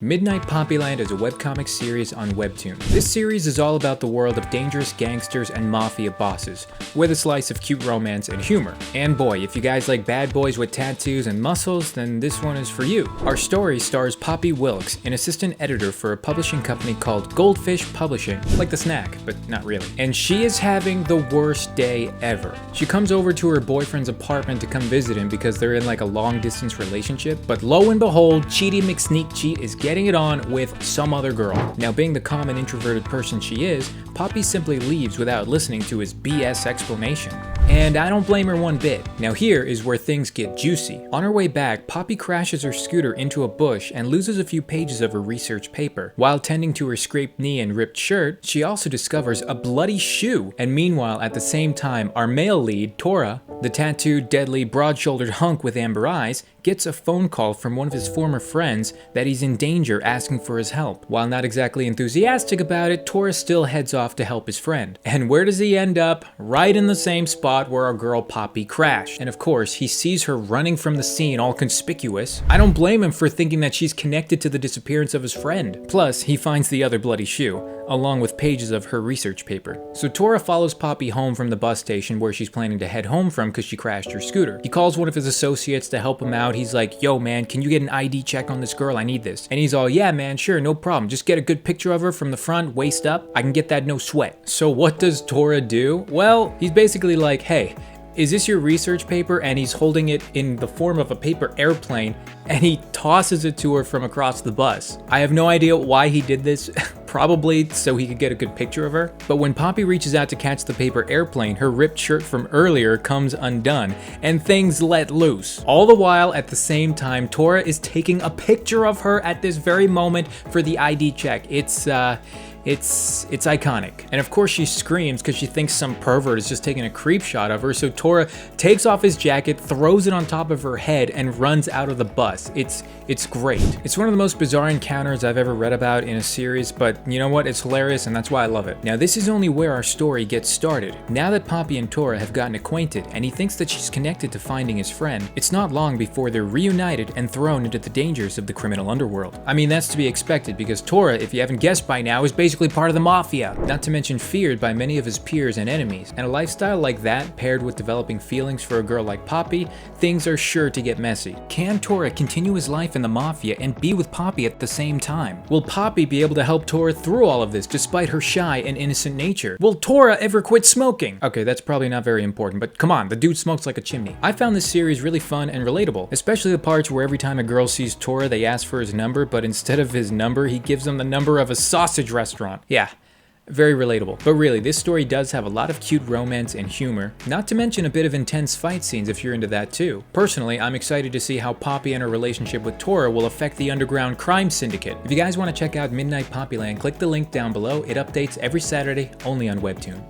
Midnight Poppyland is a webcomic series on Webtoon. This series is all about the world of dangerous gangsters and mafia bosses, with a slice of cute romance and humor. And boy, if you guys like bad boys with tattoos and muscles, then this one is for you. Our story stars Poppy Wilkes, an assistant editor for a publishing company called Goldfish Publishing, like the snack, but not really. And she is having the worst day ever. She comes over to her boyfriend's apartment to come visit him because they're in like a long distance relationship, but lo and behold, Cheaty McSneakcheat is getting it on with some other girl. Now, being the calm and introverted person she is, Poppy simply leaves without listening to his BS explanation. And I don't blame her one bit. Now here is where things get juicy. On her way back, Poppy crashes her scooter into a bush and loses a few pages of her research paper. While tending to her scraped knee and ripped shirt, she also discovers a bloody shoe. And meanwhile, at the same time, our male lead, Tora, the tattooed, deadly, broad-shouldered hunk with amber eyes, gets a phone call from one of his former friends that he's in danger, asking for his help. While not exactly enthusiastic about it, Tora still heads off to help his friend. And where does he end up? Right in the same spot where our girl Poppy crashed. And of course, he sees her running from the scene all conspicuous. I don't blame him for thinking that she's connected to the disappearance of his friend. Plus, he finds the other bloody shoe, along with pages of her research paper. So Tora follows Poppy home from the bus station where she's planning to head home from because she crashed her scooter. He calls one of his associates to help him out. He's like, yo man, can you get an ID check on this girl? I need this. And he's all, yeah man, sure, no problem. Just get a good picture of her from the front, waist up. I can get that no sweat. So what does Tora do? Well, he's basically like, hey, is this your research paper? And he's holding it in the form of a paper airplane, and he tosses it to her from across the bus. I have no idea why he did this, probably so he could get a good picture of her. But when Poppy reaches out to catch the paper airplane, her ripped shirt from earlier comes undone, and things let loose. All the while, at the same time, Tora is taking a picture of her at this very moment for the ID check. It's iconic. And of course she screams because she thinks some pervert is just taking a creep shot of her, so Tora takes off his jacket, throws it on top of her head, and runs out of the bus. It's great. It's one of the most bizarre encounters I've ever read about in a series, but you know what? It's hilarious and that's why I love it. Now this is only where our story gets started. Now that Poppy and Tora have gotten acquainted and he thinks that she's connected to finding his friend, it's not long before they're reunited and thrown into the dangers of the criminal underworld. I mean, that's to be expected because Tora, if you haven't guessed by now, is basically part of the Mafia, not to mention feared by many of his peers and enemies. And a lifestyle like that, paired with developing feelings for a girl like Poppy, things are sure to get messy. Can Tora continue his life in the Mafia and be with Poppy at the same time? Will Poppy be able to help Tora through all of this despite her shy and innocent nature? Will Tora ever quit smoking? Okay, that's probably not very important, but come on, the dude smokes like a chimney. I found this series really fun and relatable, especially the parts where every time a girl sees Tora, they ask for his number, but instead of his number, he gives them the number of a sausage restaurant. Yeah. Very relatable. But really, this story does have a lot of cute romance and humor, not to mention a bit of intense fight scenes if you're into that too. Personally, I'm excited to see how Poppy and her relationship with Tora will affect the underground crime syndicate. If you guys want to check out Midnight Poppyland, click the link down below. It updates every Saturday, only on Webtoon.